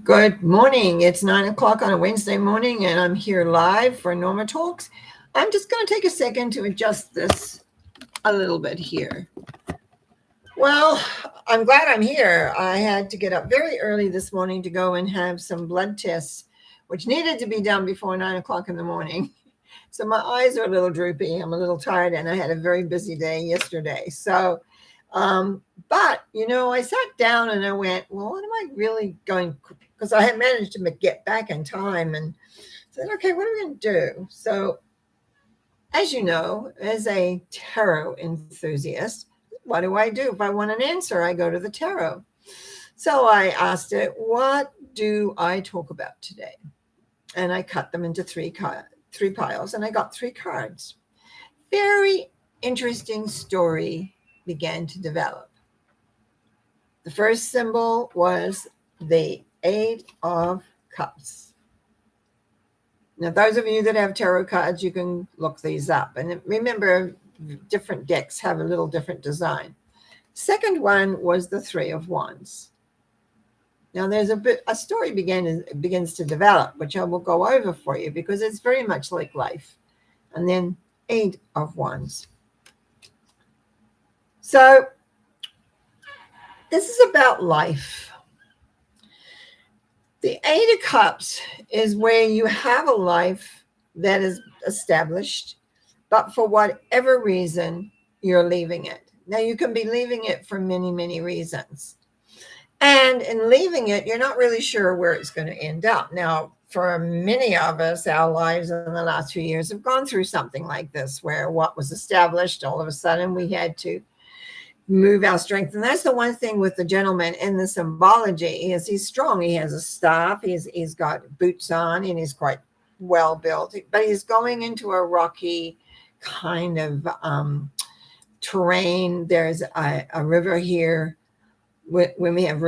Good morning. It's 9 o'clock on a Wednesday morning, and I'm here live for Norma Talks. I'm just going to take a second to adjust this a little bit here. Well, I'm glad I'm here. I had to get up very early this morning to go and have some blood tests, which needed to be done before 9 o'clock in the morning. So my eyes are a little droopy. I'm a little tired, and I had a very busy day yesterday. But I sat down and I went, well, what am I really going? Because I had managed to get back in time and said, okay, what are we going to do? So, as you know, as a tarot enthusiast, what do I do? If I want an answer, I go to the tarot. So I asked it, what do I talk about today? And I cut them into three piles, and I got three cards. Very interesting story began to develop. The first symbol was the Eight of Cups. Now, those of you that have tarot cards, you can look these up. And remember, different decks have a little different design. Second one was the Three of Wands. Now, there's a story begins to develop, which I will go over for you because it's very much like life. And then Eight of Wands. So this is about life. The Eight of Cups is where you have a life that is established, but for whatever reason, you're leaving it. Now, you can be leaving it for many, many reasons. And in leaving it, you're not really sure where it's going to end up. Now, for many of us, our lives in the last few years have gone through something like this, where what was established, all of a sudden we had to move our strength. And that's the one thing with the gentleman in the symbology is he's strong. He has a staff. He's got boots on and he's quite well built, but he's going into a rocky kind of terrain. There's a river here. When we have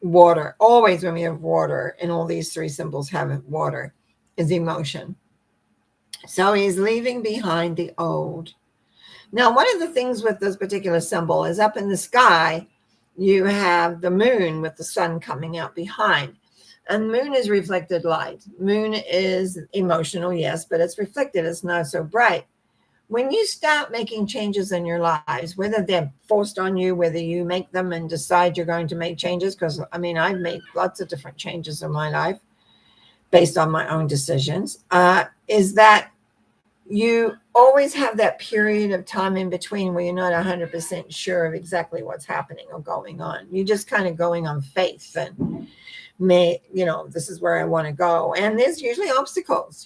water, always when we have water, and all these three symbols have water, is emotion. So he's leaving behind the old. Now, one of the things with this particular symbol is up in the sky, you have the moon with the sun coming out behind. And moon is reflected light. Moon is emotional, yes, but it's reflected. It's not so bright. When you start making changes in your lives, whether they're forced on you, whether you make them and decide you're going to make changes, because I've made lots of different changes in my life based on my own decisions, is that you always have that period of time in between where you're not 100% sure of exactly what's happening or going on. You're just kind of going on faith and this is where I want to go. And there's usually obstacles.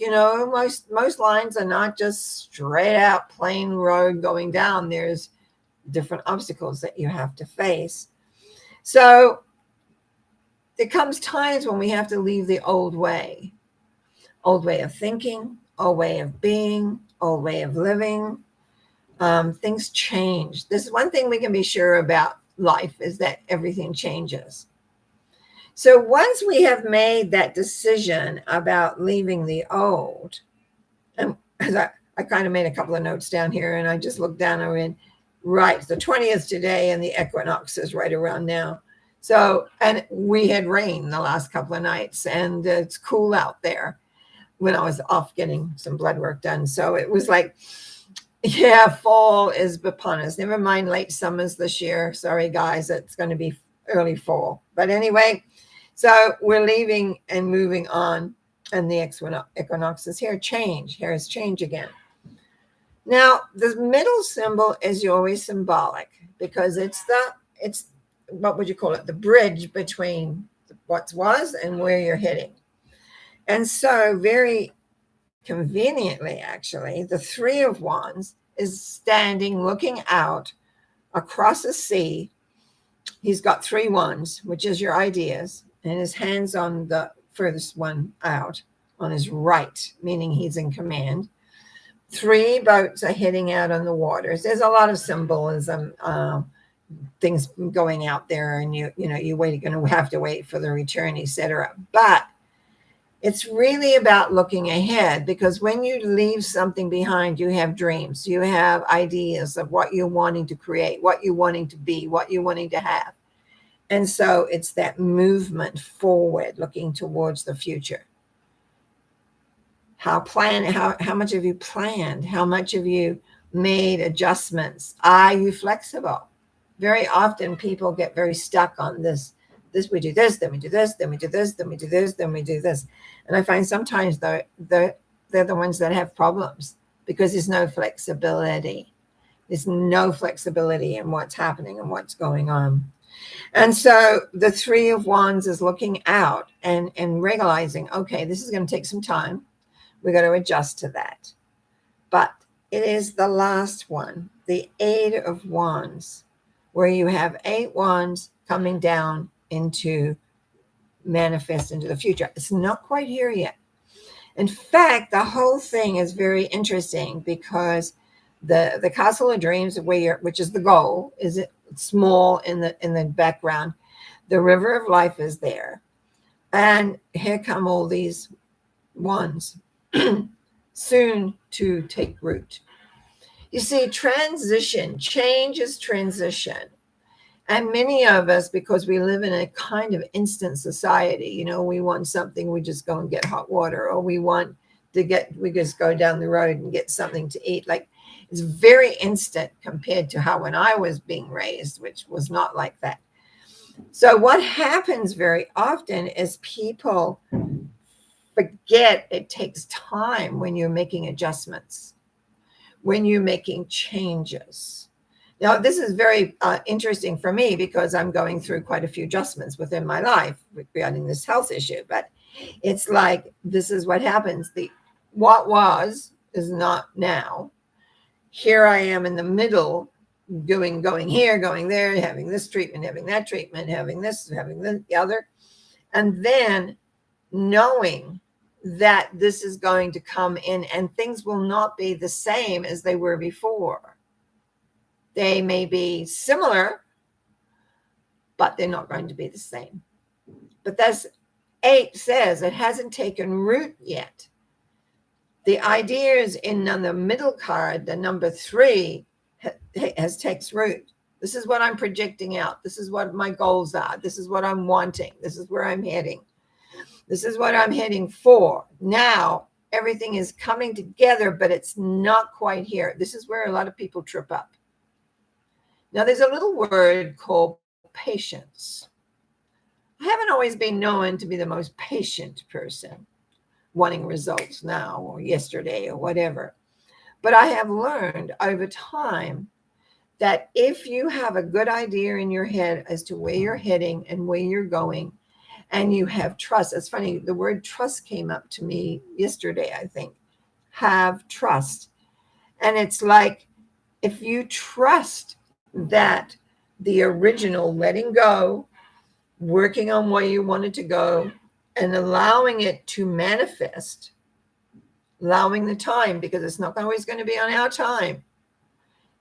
Most lines are not just straight out plain road going down. There's different obstacles that you have to face. So there comes times when we have to leave the old way of thinking, old way of being, old way of living. Things change. This is one thing we can be sure about life is that everything changes. So once we have made that decision about leaving the old, and I kind of made a couple of notes down here, and I just looked down and went, right, the 20th today, and the equinox is right around now. So, and we had rain the last couple of nights, and it's cool out there when I was off getting some blood work done. So it was like, yeah, fall is upon us. Never mind late summers this year. Sorry, guys, it's going to be early fall. But anyway, so we're leaving and moving on, and the equinox is here. Here is change again. Now, the middle symbol is always symbolic because it's what would you call it? The bridge between what was and where you're heading. And so very conveniently, actually, the Three of Wands is standing, looking out across a sea. He's got three wands, which is your ideas, and his hands on the furthest one out on his right, meaning he's in command. Three boats are heading out on the waters. There's a lot of symbolism, things going out there, and you're going to have to wait for the return, etc. But it's really about looking ahead, because when you leave something behind, you have dreams, you have ideas of what you're wanting to create, what you're wanting to be, what you're wanting to have. And so it's that movement forward, looking towards the future. How much have you planned? How much have you made adjustments? Are you flexible? Very often people get very stuck on this we do this, then we do this, then we do this, then we do this, then we do this. And I find sometimes they're the ones that have problems because there's no flexibility. There's no flexibility in what's happening and what's going on. And so the Three of Wands is looking out and realizing, okay, this is going to take some time. We got to adjust to that. But it is the last one, the Eight of Wands, where you have 8 wands coming down into manifest into the future. It's not quite here yet. In fact, the whole thing is very interesting because the Castle of Dreams, which is the goal, is small in the background. The River of Life is there, and here come all these wands soon to take root. You see, change is transition. And many of us, because we live in a kind of instant society, we want something, we just go and get hot water, or we just go down the road and get something to eat. Like, it's very instant compared to how when I was being raised, which was not like that. So what happens very often is people forget it takes time when you're making adjustments, when you're making changes. Now, this is very interesting for me because I'm going through quite a few adjustments within my life regarding this health issue. But it's like, this is what happens. What was is not now. Here I am in the middle, going here, going there, having this treatment, having that treatment, having this, having the other. And then knowing that this is going to come in and things will not be the same as they were before. They may be similar, but they're not going to be the same. But that's 8 says it hasn't taken root yet. The idea is in the middle card, the number 3 takes root. This is what I'm projecting out. This is what my goals are. This is what I'm wanting. This is where I'm heading. This is what I'm heading for. Now, everything is coming together, but it's not quite here. This is where a lot of people trip up. Now, there's a little word called patience. I haven't always been known to be the most patient person, wanting results now or yesterday or whatever. But I have learned over time that if you have a good idea in your head as to where you're heading and where you're going, and you have trust. It's funny, the word trust came up to me yesterday, I think. Have trust. And it's like, if you trust that the original letting go, working on where you wanted to go, and allowing it to manifest, allowing the time, because it's not always going to be on our time,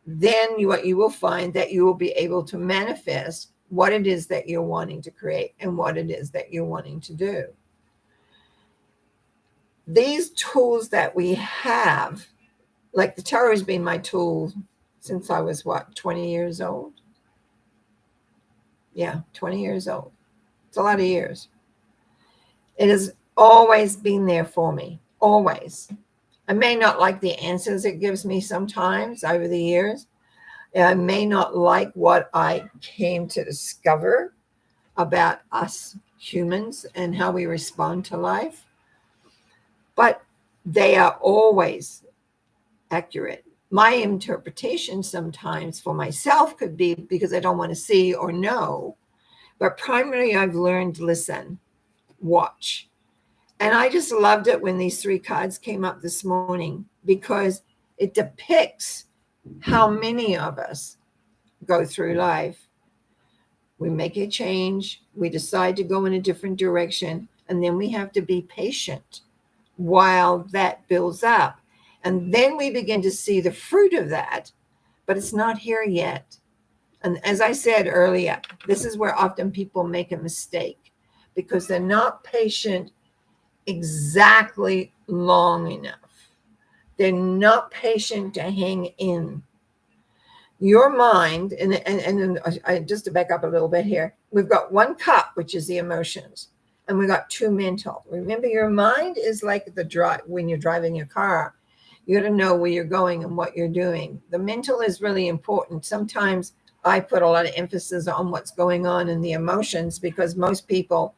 then what you will find that you will be able to manifest what it is that you're wanting to create and what it is that you're wanting to do. These tools that we have, like the tarot has been my tool since I was 20 years old? Yeah, 20 years old. It's a lot of years. It has always been there for me, always. I may not like the answers it gives me sometimes over the years. I may not like what I came to discover about us humans and how we respond to life, but they are always accurate. My interpretation sometimes for myself could be because I don't want to see or know, but primarily I've learned listen, watch. And I just loved it when these 3 cards came up this morning because it depicts how many of us go through life. We make a change, we decide to go in a different direction, and then we have to be patient while that builds up. And then we begin to see the fruit of that, but it's not here yet. And as I said earlier, this is where often people make a mistake because they're not patient exactly long enough. They're not patient to hang in. Your mind, and just to back up a little bit here, we've got one cup, which is the emotions, and we got two mental. Remember, your mind is like the drive when you're driving your car. You got to know where you're going and what you're doing. The mental is really important. Sometimes I put a lot of emphasis on what's going on in the emotions because most people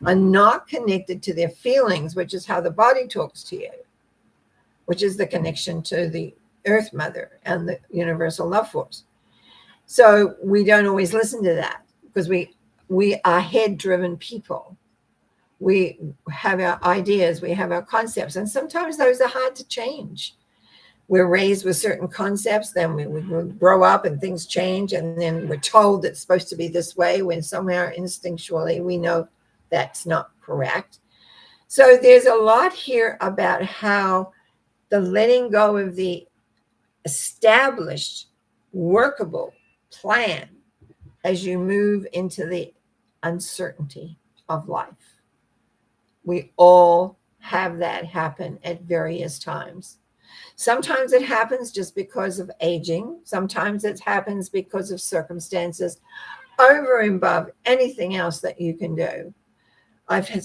are not connected to their feelings, which is how the body talks to you, which is the connection to the Earth Mother and the universal love force. So we don't always listen to that because we are head-driven people. We have our ideas, we have our concepts, and sometimes those are hard to change. We're raised with certain concepts, then we grow up and things change, and then we're told it's supposed to be this way when somehow instinctually we know that's not correct. So there's a lot here about how the letting go of the established, workable plan as you move into the uncertainty of life. We all have that happen at various times. Sometimes it happens just because of aging. Sometimes it happens because of circumstances over and above anything else that you can do. I've had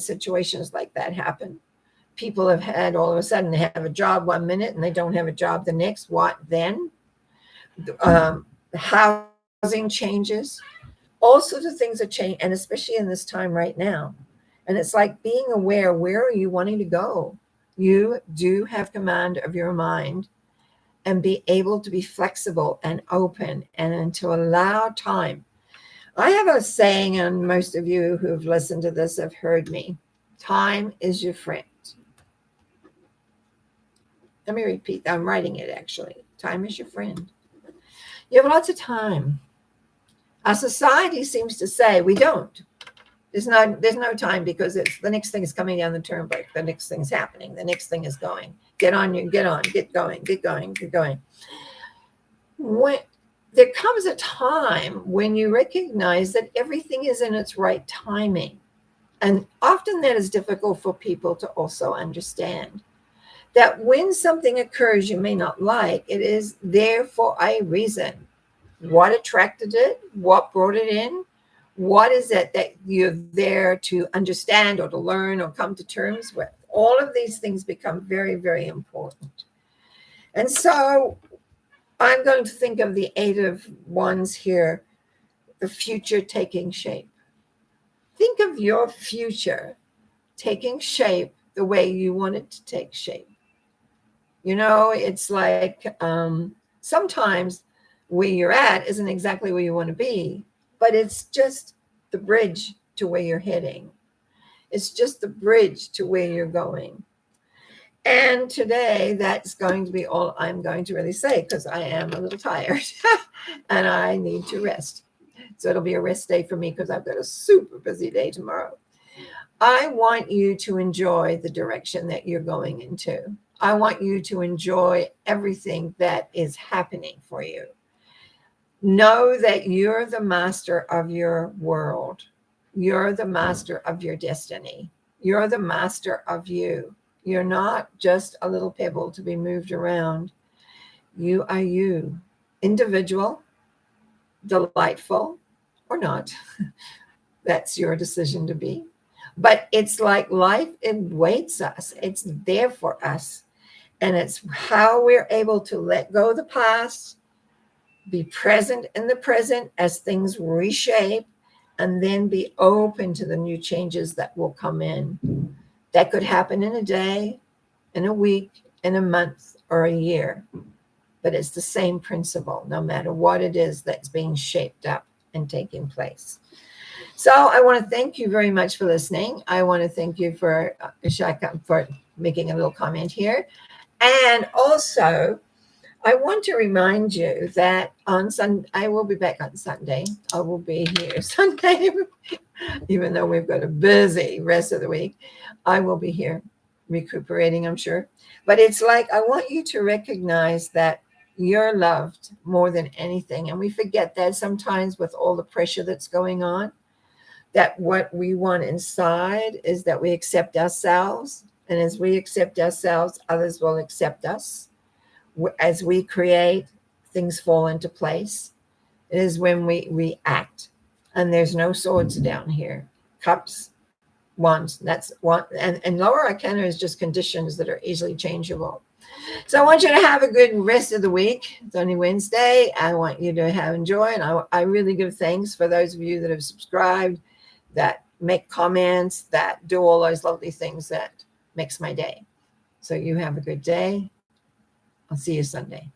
situations like that happen. People have had all of a sudden they have a job one minute and they don't have a job the next. What then? Housing changes. All sorts of things are changing, and especially in this time right now. And it's like being aware, where are you wanting to go? You do have command of your mind and be able to be flexible and open and to allow time. I have a saying, and most of you who've listened to this have heard me. Time is your friend. Let me repeat. I'm writing it actually. Time is your friend. You have lots of time. Our society seems to say we don't. There's no time because it's the next thing is coming down the turnpike. The next thing's happening. The next thing is going. Get on, get going. When there comes a time when you recognize that everything is in its right timing. And often that is difficult for people to also understand. That when something occurs you may not like, it is there for a reason. What attracted it? What brought it in? What is it that you're there to understand or to learn or come to terms with? All of these things become very, very important. And so I'm going to think of the Eight of Wands here, the future taking shape. Think of your future taking shape the way you want it to take shape. You know, it's like sometimes where you're at isn't exactly where you want to be, but it's just the bridge to where you're heading. It's just the bridge to where you're going. And today, that's going to be all I'm going to really say because I am a little tired and I need to rest. So it'll be a rest day for me because I've got a super busy day tomorrow. I want you to enjoy the direction that you're going into. I want you to enjoy everything that is happening for you. Know that you're the master of your world. You're the master of your destiny. You're the master of you. You're not just a little pebble to be moved around. You are you. Individual, delightful, or not. That's your decision to be. But it's like life awaits us. It's there for us. And it's how we're able to let go of the past, be present in the present as things reshape, and then be open to the new changes that will come in. That could happen in a day, in a week, in a month, or a year. But it's the same principle, no matter what it is that's being shaped up and taking place. So I want to thank you very much for listening. I want to thank you for making a little comment here. And also, I want to remind you that on Sunday, I will be back on Sunday. I will be here Sunday, even though we've got a busy rest of the week. I will be here recuperating, I'm sure. But it's like, I want you to recognize that you're loved more than anything. And we forget that sometimes with all the pressure that's going on, that what we want inside is that we accept ourselves. And as we accept ourselves, others will accept us. As we create, things fall into place. It is when we act. And there's no swords down here. Cups, wands. That's one. And lower arcana is just conditions that are easily changeable. So I want you to have a good rest of the week. It's only Wednesday. I want you to have enjoy. And I really give thanks for those of you that have subscribed, that make comments, that do all those lovely things that makes my day. So you have a good day. I'll see you Sunday.